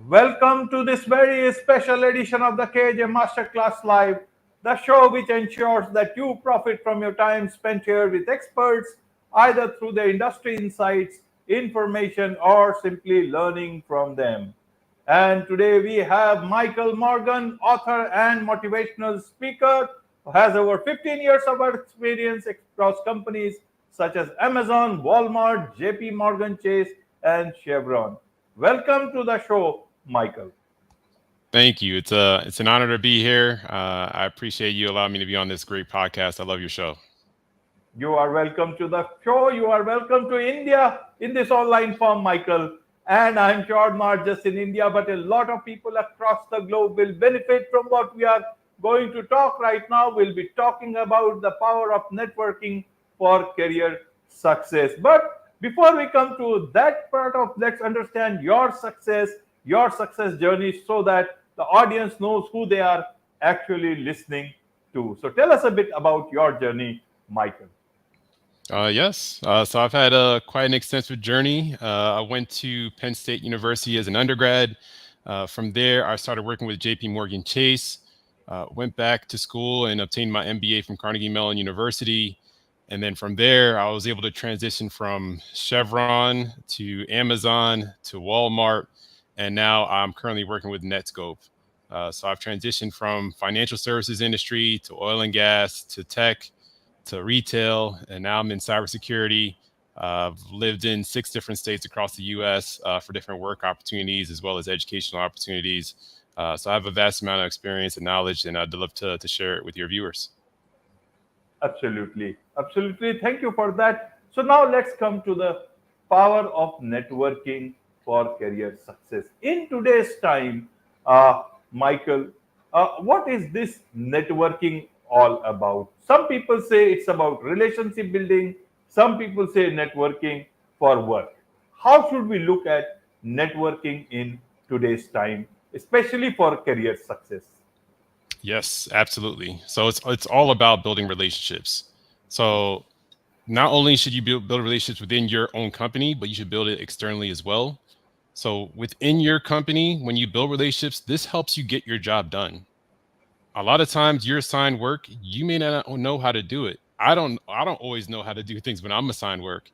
Welcome to this very special edition of the KAJ Masterclass Live, the show which ensures that you profit from your time spent here with experts, either through their industry insights, information, or simply learning from them. And today we have Michael Morgan, author and motivational speaker, who has over 15 years of experience across companies such as Amazon, Walmart, JP Morgan Chase, and Chevron. Welcome to the show, Michael. Thank you. It's an honor to be here. I appreciate you allowing me to be on this great podcast. I love your show. You are welcome to the show. You are welcome to India in this online form, Michael. And I'm sure not just in India, but a lot of people across the globe will benefit from what we are going to talk right now. We'll be talking about the power of networking for career success. But before we come to that part of, let's understand your success journey, so that the audience knows who they are actually listening to. So tell us a bit about your journey, Michael. Yes. So I've had quite an extensive journey. I went to Penn State University as an undergrad. From there, I started working with JP Morgan Chase. Went back to school and obtained my MBA from Carnegie Mellon University. And then from there, I was able to transition from Chevron to Amazon to Walmart. And now I'm currently working with Netscope. So I've transitioned from financial services industry to oil and gas to tech to retail, and now I'm in cybersecurity. I've lived in 6 different states across the U.S. For different work opportunities as well as educational opportunities. So I have a vast amount of experience and knowledge, and I'd love to share it with your viewers. Absolutely. Absolutely. Thank you for that. So now let's come to the power of networking for career success. In today's time, Michael, what is this networking all about? Some people say it's about relationship building, some people say networking for work. How should we look at networking in today's time, especially for career success? Yes, absolutely. So it's all about building relationships. So not only should you build relationships within your own company, but you should build it externally as well. So within your company, when you build relationships, this helps you get your job done. A lot of times you're assigned work, you may not know how to do it. I don't always know how to do things when I'm assigned work.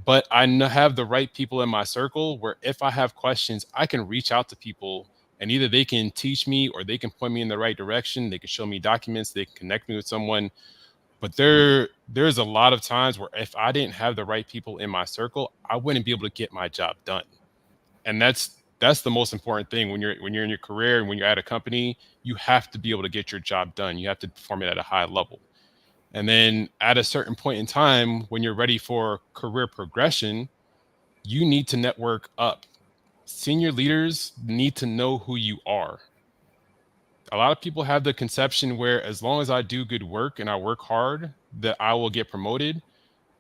But have the right people in my circle where if I have questions, I can reach out to people and either they can teach me or they can point me in the right direction. They can show me documents, they can connect me with someone. But there's a lot of times where if I didn't have the right people in my circle, I wouldn't be able to get my job done. And that's the most important thing when you're in your career and when you're at a company. You have to be able to get your job done. You have to perform it at a high level. And then at a certain point in time, when you're ready for career progression, you need to network up. Senior leaders need to know who you are. A lot of people have the conception where as long as I do good work and I work hard, that I will get promoted.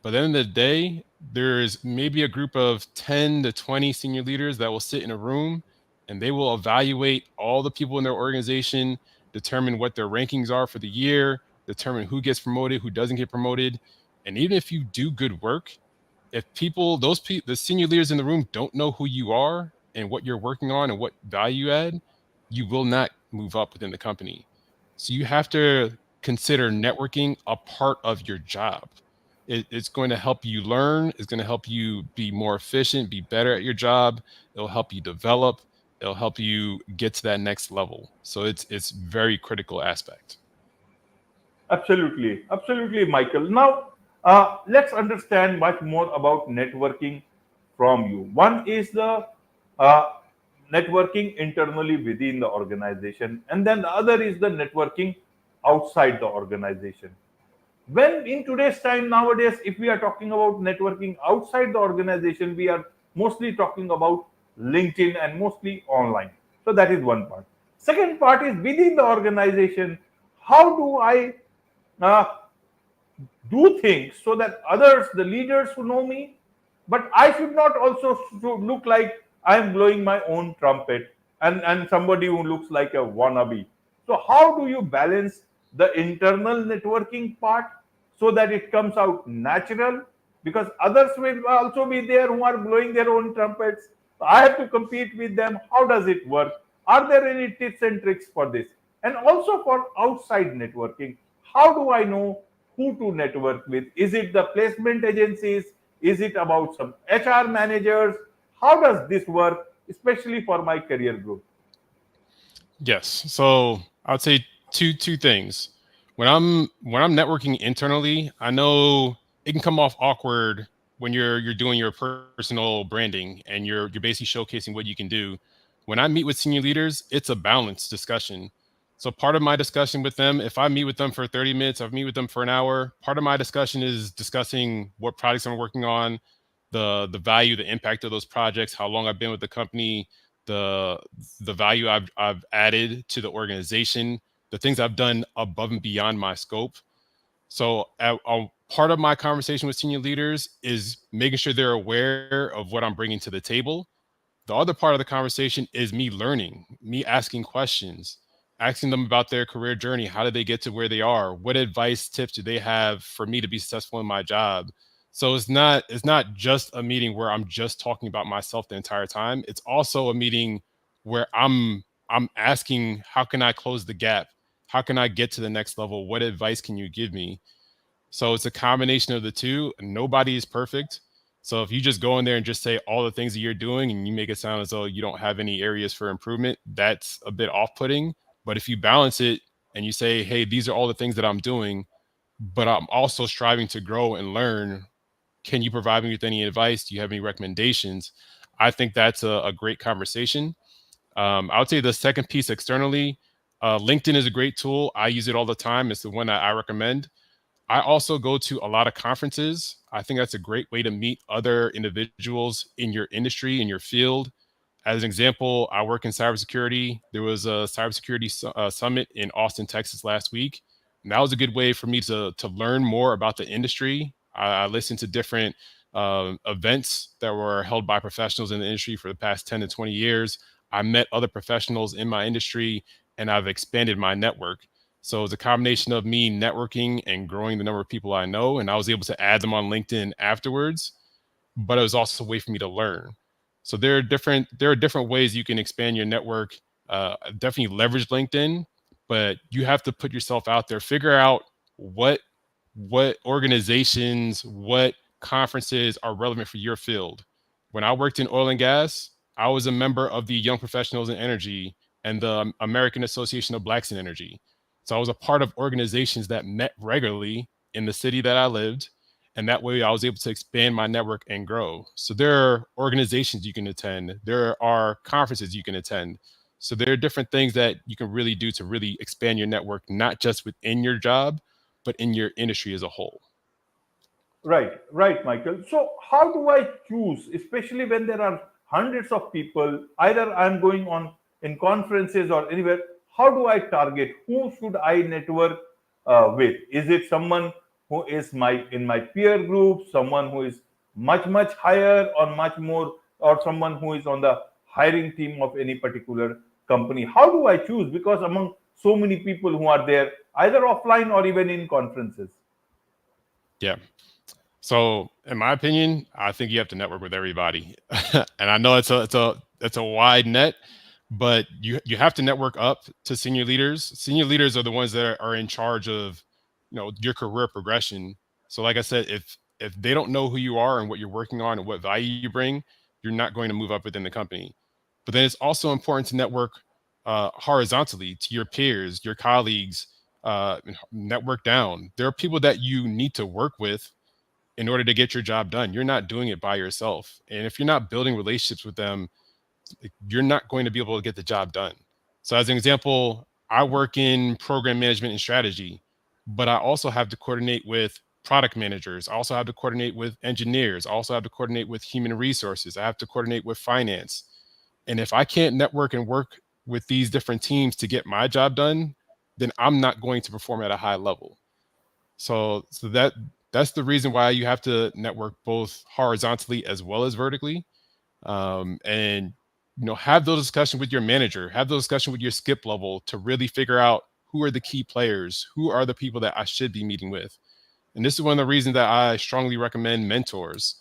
But at the end of the day, there's maybe a group of 10 to 20 senior leaders that will sit in a room and they will evaluate all the people in their organization, determine what their rankings are for the year, determine who gets promoted, who doesn't get promoted. And even if you do good work, if the senior leaders in the room don't know who you are and what you're working on and what value you add, you will not move up within the company. So you have to consider networking a part of your job. It's going to help you learn. It's going to help you be more efficient, be better at your job. It'll help you develop. It'll help you get to that next level. So it's very critical aspect. Absolutely, absolutely, Michael. Now, let's understand much more about networking from you. One is the uh, networking internally within the organization, and then the other is the networking outside the organization. When in today's time nowadays, if we are talking about networking outside the organization, we are mostly talking about LinkedIn and mostly online. So that is one part. Second part is within the organization. How do I uh, do things so that others, the leaders who know me, but I should not also look like I am blowing my own trumpet, and somebody who looks like a wannabe. So how do you balance the internal networking part so that it comes out natural? Because others will also be there who are blowing their own trumpets. I have to compete with them. How does it work? Are there any tips and tricks for this? And also for outside networking, how do I know who to network with? Is it the placement agencies? Is it about some HR managers? How does this work, especially for my career growth? Yes. So I'd say two things. When I'm networking internally, I know it can come off awkward when you're doing your personal branding and you're basically showcasing what you can do. When I meet with senior leaders, it's a balanced discussion. So part of my discussion with them, if I meet with them for 30 minutes, I meet with them for an hour, part of my discussion is discussing what projects I'm working on, the value, the impact of those projects, how long I've been with the company, the the value I've added to the organization, the things I've done above and beyond my scope. So a part of my conversation with senior leaders is making sure they're aware of what I'm bringing to the table. The other part of the conversation is me learning, me asking questions, asking them about their career journey. How did they get to where they are? What advice, tips do they have for me to be successful in my job? So it's not just a meeting where I'm just talking about myself the entire time. It's also a meeting where I'm asking, how can I close the gap? How can I get to the next level? What advice can you give me? So it's a combination of the two. Nobody is perfect. So if you just go in there and just say all the things that you're doing and you make it sound as though you don't have any areas for improvement, that's a bit off-putting. But if you balance it and you say, hey, these are all the things that I'm doing, but I'm also striving to grow and learn. Can you provide me with any advice? Do you have any recommendations? I think that's a great conversation. I would say the second piece externally, LinkedIn is a great tool. I use it all the time. It's the one that I recommend. I also go to a lot of conferences. I think that's a great way to meet other individuals in your industry, in your field. As an example, I work in cybersecurity. There was a cybersecurity summit in Austin, Texas last week. And that was a good way for me to learn more about the industry. I listened to different events that were held by professionals in the industry for the past 10 to 20 years. I met other professionals in my industry and I've expanded my network. So it's a combination of me networking and growing the number of people I know. And I was able to add them on LinkedIn afterwards, but it was also a way for me to learn. So there are different ways you can expand your network. Definitely leverage LinkedIn, but you have to put yourself out there. Figure out what what organizations, what conferences are relevant for your field. When I worked in oil and gas, I was a member of the Young Professionals in Energy and the American Association of Blacks in Energy. So I was a part of organizations that met regularly in the city that I lived, and that way I was able to expand my network and grow. So there are organizations you can attend, there are conferences you can attend. So there are different things that you can really do to really expand your network, not just within your job, but in your industry as a whole. Right, right, Michael. So, how do I choose, especially when there are hundreds of people, either I'm going on in conferences or anywhere, how do I target? Who should I network with? Is it someone who is my in my peer group, someone who is much higher or much more, or someone who is on the hiring team of any particular company? How do I choose? Because among so many people who are there, either offline or even in conferences. Yeah. So, in my opinion, I think you have to network with everybody, and I know it's a wide net, but you have to network up to senior leaders. Senior leaders are the ones that are in charge of, your career progression. So, like I said, if they don't know who you are and what you're working on and what value you bring, you're not going to move up within the company. But then it's also important to network horizontally to your peers, your colleagues, network down. There are people that you need to work with in order to get your job done. You're not doing it by yourself. And if you're not building relationships with them, you're not going to be able to get the job done. So, as an example, I work in program management and strategy, but I also have to coordinate with product managers. I also have to coordinate with engineers. I also have to coordinate with human resources. I have to coordinate with finance. And if I can't network and work with these different teams to get my job done, then I'm not going to perform at a high level. So that's the reason why you have to network both horizontally as well as vertically, and have those discussions with your manager, have those discussions with your skip level to really figure out who are the key players, who are the people that I should be meeting with. And this is one of the reasons that I strongly recommend mentors.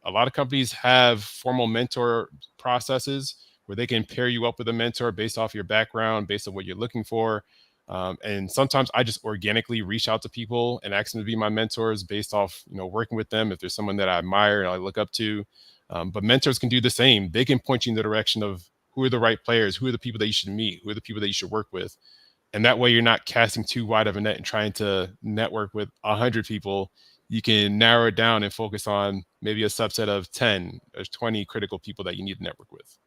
A lot of companies have formal mentor processes where they can pair you up with a mentor based off your background, based on what you're looking for. And sometimes I just organically reach out to people and ask them to be my mentors based off, working with them. If there's someone that I admire and I look up to, but mentors can do the same. They can point you in the direction of who are the right players, who are the people that you should meet, who are the people that you should work with. And that way you're not casting too wide of a net and trying to network with 100 people. You can narrow it down and focus on maybe a subset of 10 or 20 critical people that you need to network with.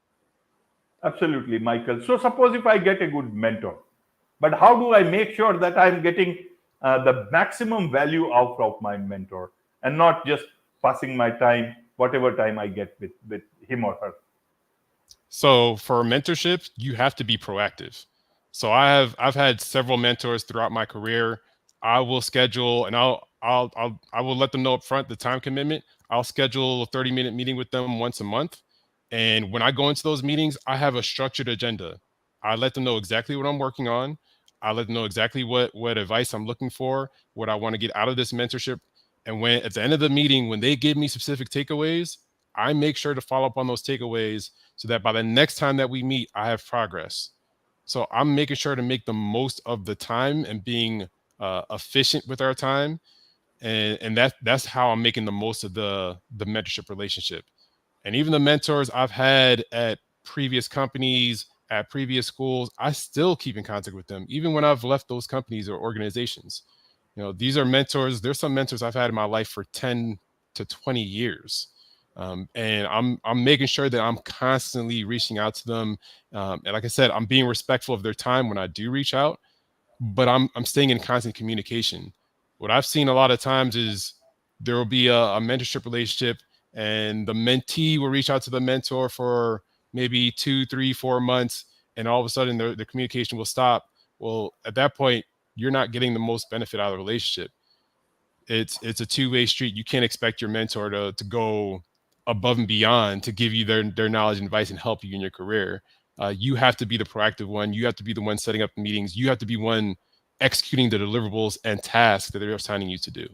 Absolutely, Michael. So suppose if I get a good mentor, but how do I make sure that I'm getting the maximum value out of my mentor and not just passing my time, whatever time I get with him or her? So for mentorship, you have to be proactive. So I've had several mentors throughout my career. I will schedule and I will let them know up front the time commitment. I'll schedule a 30-minute meeting with them once a month. And when I go into those meetings, I have a structured agenda. I let them know exactly what I'm working on. I let them know exactly what advice I'm looking for, what I want to get out of this mentorship. And when at the end of the meeting, when they give me specific takeaways, I make sure to follow up on those takeaways so that by the next time that we meet, I have progress. So I'm making sure to make the most of the time and being efficient with our time, and that's how I'm making the most of the mentorship relationship. And even the mentors I've had at previous companies, at previous schools, I still keep in contact with them, even when I've left those companies or organizations. These are mentors. There's some mentors I've had in my life for 10 to 20 years. And I'm making sure that I'm constantly reaching out to them. And like I said, I'm being respectful of their time when I do reach out, but I'm staying in constant communication. What I've seen a lot of times is there will be a mentorship relationship, and the mentee will reach out to the mentor for maybe 2, 3, 4 months, and all of a sudden the communication will stop. Well, at that point, you're not getting the most benefit out of the relationship. It's a two-way street. You can't expect your mentor to go above and beyond to give you their knowledge and advice and help you in your career. You have to be the proactive one. You have to be the one setting up the meetings. You have to be one executing the deliverables and tasks that they're assigning you to do.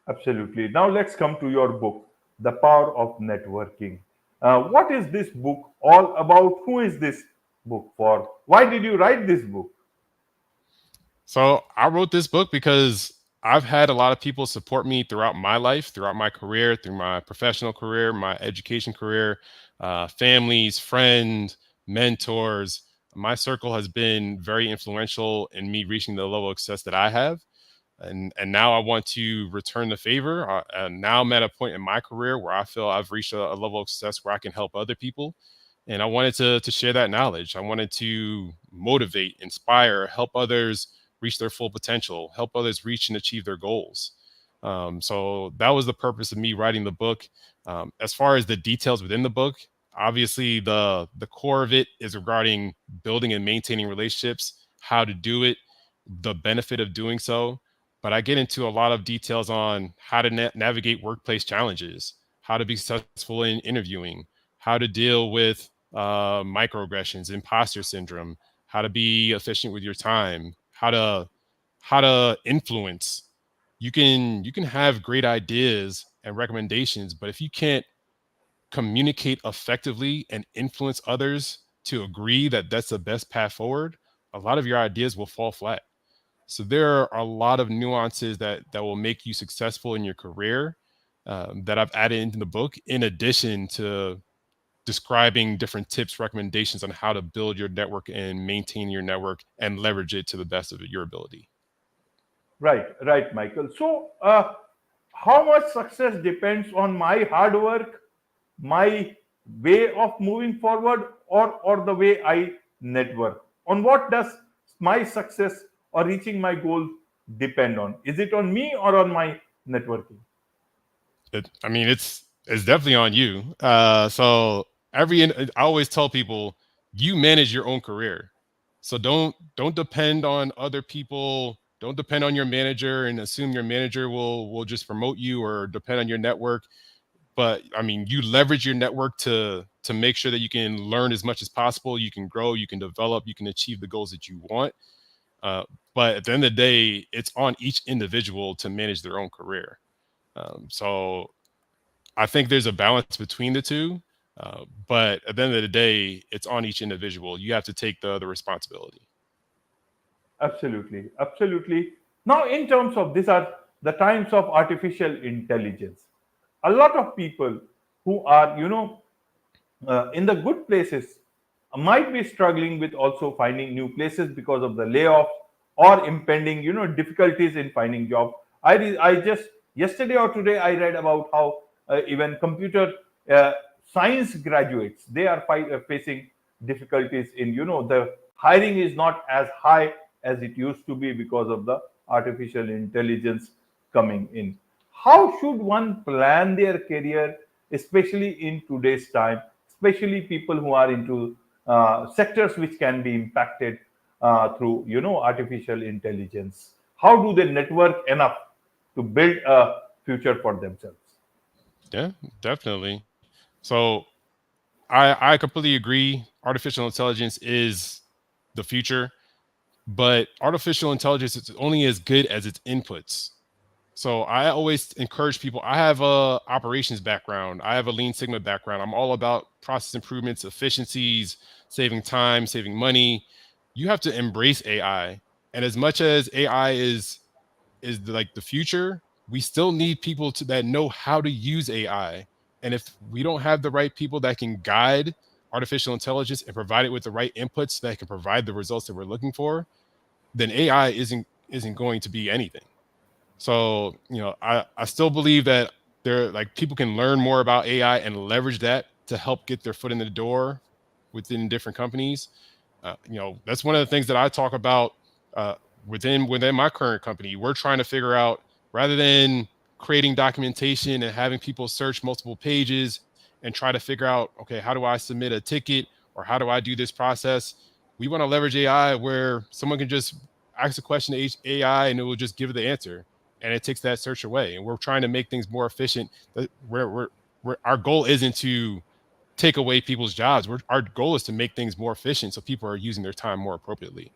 Absolutely. Now let's come to your book, The Power of Networking. What is this book all about? Who is this book for? Why did you write this book? So I wrote this book because I've had a lot of people support me throughout my life, throughout my career, through my professional career, my education career, families, friends, mentors. My circle has been very influential in me reaching the level of success that I have. And now I want to return the favor. And now I'm at a point in my career where I feel I've reached a level of success where I can help other people. And I wanted to share that knowledge. I wanted to motivate, inspire, help others reach their full potential, help others reach and achieve their goals. So that was the purpose of me writing the book. As far as the details within the book, obviously the core of it is regarding building and maintaining relationships, how to do it, the benefit of doing so. But I get into a lot of details on how to navigate workplace challenges, how to be successful in interviewing, how to deal with microaggressions, imposter syndrome, how to be efficient with your time, how to influence. You can have great ideas and recommendations, but if you can't communicate effectively and influence others to agree that that's the best path forward, a lot of your ideas will fall flat. So there are a lot of nuances that will make you successful in your career, that I've added into the book, in addition to describing different tips, recommendations on how to build your network and maintain your network and leverage it to the best of your ability. Right, right, Michael. So, how much success depends on my hard work, my way of moving forward, or the way I network? On what does my success or reaching my goal depend on? Is it on me or on my networking? I mean, it's definitely on you. So I always tell people, you manage your own career. So don't depend on other people. Don't depend on your manager and assume your manager will just promote you, or depend on your network. But I mean, you leverage your network to make sure that you can learn as much as possible. You can grow, you can develop, you can achieve the goals that you want. Uh, but at the end of the day, it's on each individual to manage their own career. So I think there's a balance between the two. But at the end of the day, it's on each individual. You have to take the responsibility. Absolutely, absolutely. Now, in terms of these are the times of artificial intelligence. A lot of people who are, in the good places might be struggling with also finding new places because of the layoffs or impending, difficulties in finding job. I just yesterday or today I read about how even computer uh, science graduates, they are facing difficulties in, the hiring is not as high as it used to be because of the artificial intelligence coming in. How should one plan their career, especially in today's time, especially people who are into sectors which can be impacted through, artificial intelligence? How do they network enough to build a future for themselves? Yeah, definitely. So I completely agree. Artificial intelligence is the future, but artificial intelligence is only as good as its inputs. So I always encourage people. I have a operations background. I have a Lean Sigma background. I'm all about process improvements, efficiencies, saving time, saving money. You have to embrace AI. And as much as AI like the future, we still need people that know how to use AI. And if we don't have the right people that can guide artificial intelligence and provide it with the right inputs that can provide the results that we're looking for, then AI isn't going to be anything. So, I still believe that there like people can learn more about AI and leverage that to help get their foot in the door within different companies. That's one of the things that I talk about uh, within my current company. We're trying to figure out, rather than creating documentation and having people search multiple pages and try to figure out, okay, how do I submit a ticket or how do I do this process? We want to leverage AI where someone can just ask a question to AI and it will just give the answer, and it takes that search away. And we're trying to make things more efficient. Our goal isn't to take away people's jobs. Our goal is to make things more efficient so people are using their time more appropriately.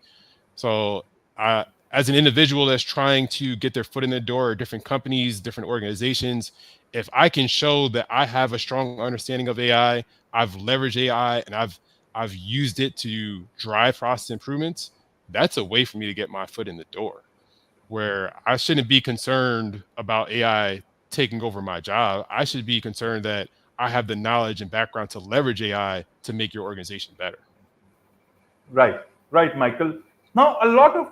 So, as an individual that's trying to get their foot in the door, different companies, different organizations, if I can show that I have a strong understanding of AI, I've leveraged AI and I've used it to drive process improvements, that's a way for me to get my foot in the door. Where I shouldn't be concerned about AI taking over my job. I should be concerned that I have the knowledge and background to leverage AI to make your organization better. Right, right, Michael. Now, a lot of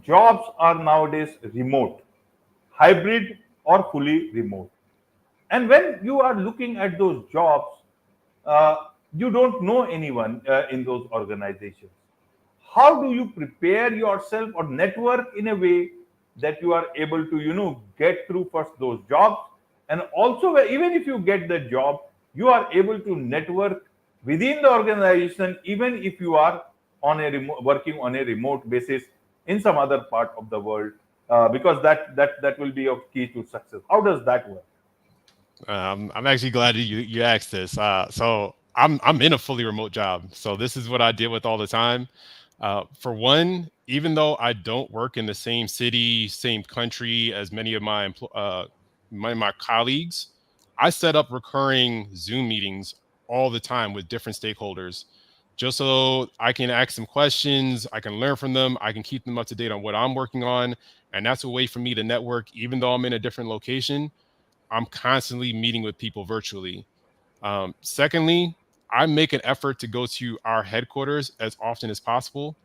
jobs are nowadays remote, hybrid, or fully remote. And when you are looking at those jobs, uh, you don't know anyone in those organizations. How do you prepare yourself or network in a way that you are able to, get through first those jobs, and also even if you get the job, you are able to network within the organization, even if you are working on a remote basis in some other part of the world, because that will be of key to success. How does that work? I'm actually glad you asked this. So I'm in a fully remote job. So this is what I deal with all the time. For one, even though I don't work in the same city, same country as many of my colleagues, I set up recurring Zoom meetings all the time with different stakeholders, just so I can ask them questions, I can learn from them, I can keep them up to date on what I'm working on, and that's a way for me to network, even though I'm in a different location. I'm constantly meeting with people virtually. Secondly, I make an effort to go to our headquarters as often as possible.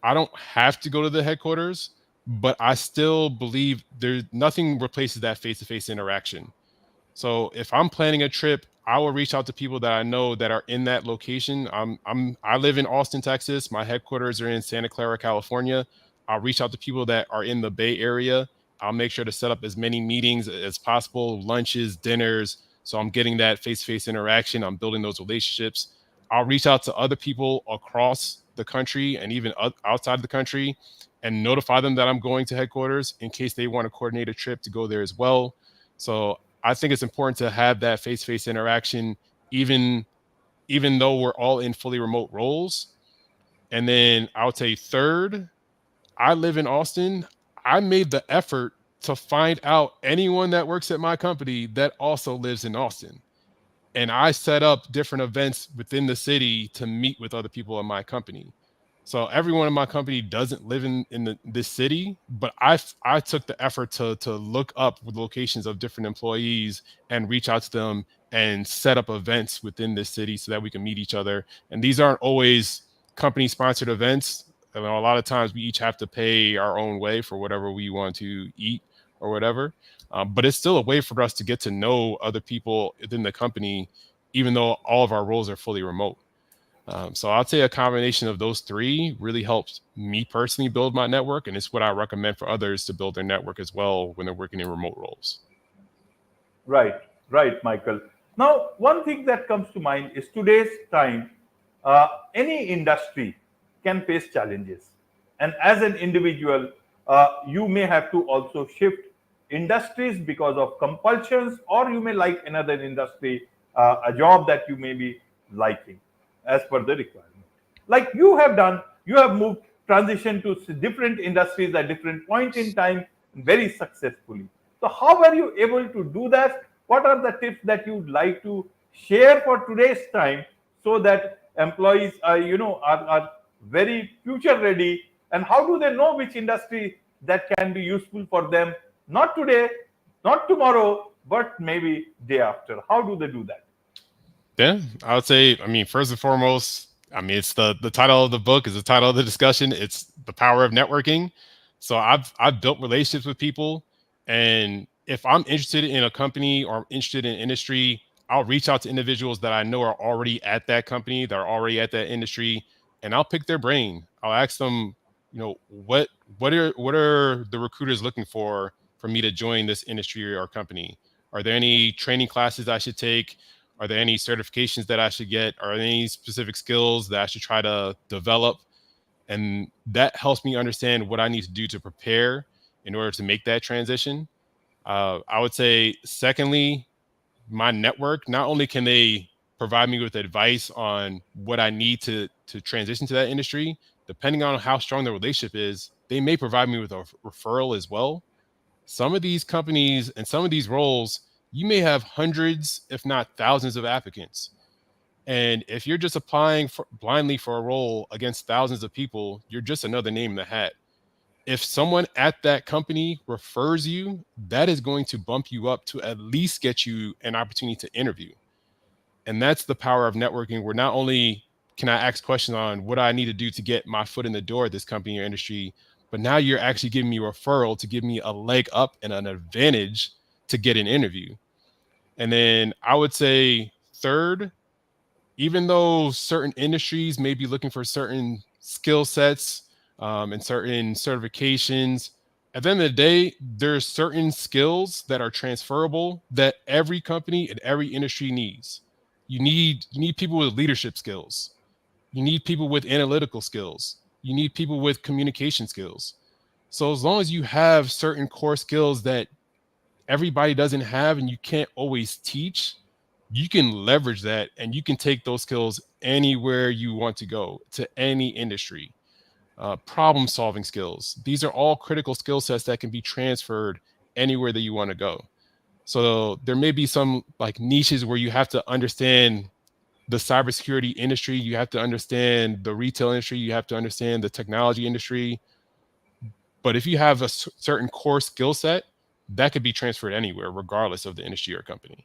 I don't have to go to the headquarters, but I still believe there's nothing replaces that face-to-face interaction. So if I'm planning a trip, I will reach out to people that I know that are in that location. I live in Austin, Texas. My headquarters are in Santa Clara, California. I'll reach out to people that are in the Bay Area. I'll make sure to set up as many meetings as possible, lunches, dinners. So I'm getting that face-to-face interaction. I'm building those relationships. I'll reach out to other people across the country and even outside the country and notify them that I'm going to headquarters in case they want to coordinate a trip to go there as well. So I think it's important to have that face-to-face interaction, even even though we're all in fully remote roles. And then I would say third, I live in Austin. I made the effort to find out anyone that works at my company that also lives in Austin. And I set up different events within the city to meet with other people in my company. So everyone in my company doesn't live in this city, but I took the effort to look up with locations of different employees and reach out to them and set up events within this city so that we can meet each other. And these aren't always company sponsored events. You know, a lot of times we each have to pay our own way for whatever we want to eat or whatever. But it's still a way for us to get to know other people within the company, even though all of our roles are fully remote. So I'd say a combination of those three really helps me personally build my network, and it's what I recommend for others to build their network as well when they're working in remote roles. Right, right, Michael. Now, one thing that comes to mind is today's time, any industry can face challenges. And as an individual, you may have to also shift industries because of compulsions, or you may like another industry, a job that you may be liking as per the requirement. Like you have done, you have moved, transition to different industries at different point in time very successfully. So how were you able to do that? What are the tips that you would like to share for today's time so that employees are, are very future ready, and how do they know which industry that can be useful for them, not today, not tomorrow, but maybe day after? How do they do that? Yeah, I would say, I mean, first and foremost, I mean, it's the title of the book is the title of the discussion. It's the power of networking. So I've built relationships with people, and if I'm interested in a company or I'm interested in industry, I'll reach out to individuals that I know are already at that company, that are already at that industry, and I'll pick their brain. I'll ask them, you know, what are the recruiters looking for me to join this industry or company? Are there any training classes I should take? Are there any certifications that I should get? Are there any specific skills that I should try to develop? And that helps me understand what I need to do to prepare in order to make that transition. I would say, secondly, my network, not only can they provide me with advice on what I need to transition to that industry, depending on how strong the relationship is, they may provide me with a referral as well. Some of these companies and some of these roles, you may have hundreds, if not thousands, of applicants. And if you're just applying blindly for a role against thousands of people, you're just another name in the hat. If someone at that company refers you, that is going to bump you up to at least get you an opportunity to interview. And that's the power of networking, where not only can I ask questions on what I need to do to get my foot in the door at this company or industry, but now you're actually giving me a referral to give me a leg up and an advantage to get an interview. And then I would say third, even though certain industries may be looking for certain skill sets and certain certifications, at the end of the day, there's certain skills that are transferable that every company and every industry needs. You need people with leadership skills. You need people with analytical skills. You need people with communication skills. So as long as you have certain core skills that everybody doesn't have and you can't always teach, you can leverage that and you can take those skills anywhere you want to go, to any industry. Problem solving skills, these are all critical skill sets that can be transferred anywhere that you want to go. So there may be some like niches where you have to understand the cybersecurity industry, you have to understand the retail industry, you have to understand the technology industry. But if you have a certain core skill set, that could be transferred anywhere, regardless of the industry or company.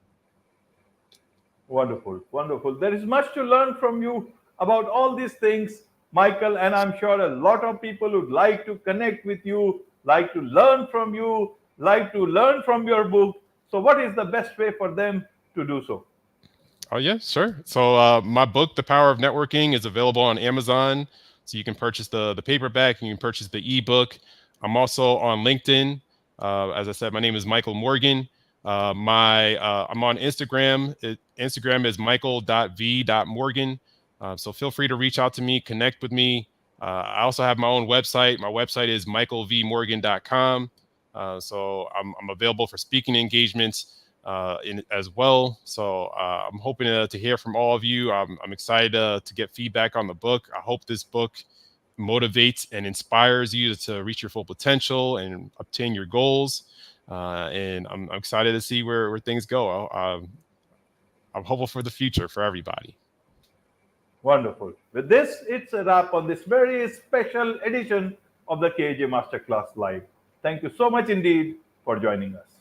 Wonderful, wonderful. There is much to learn from you about all these things, Michael, and I'm sure a lot of people would like to connect with you, like to learn from you, like to learn from your book. So, what is the best way for them to do so? Oh yeah, sure. So my book, The Power of Networking, is available on Amazon. So you can purchase the paperback and you can purchase the ebook. I'm also on LinkedIn. As I said, my name is Michael Morgan. I'm on Instagram. Instagram is michael.v.morgan. So feel free to reach out to me, connect with me. I also have my own website. My website is michaelvmorgan.com. So I'm available for speaking engagements as well. So I'm hoping to hear from all of you. I'm excited to get feedback on the book. I hope this book motivates and inspires you to reach your full potential and obtain your goals. and I'm excited to see where things go. I'm hopeful for the future for everybody. Wonderful. With this, it's a wrap on this very special edition of the KJ Masterclass Live. Thank you so much indeed for joining us.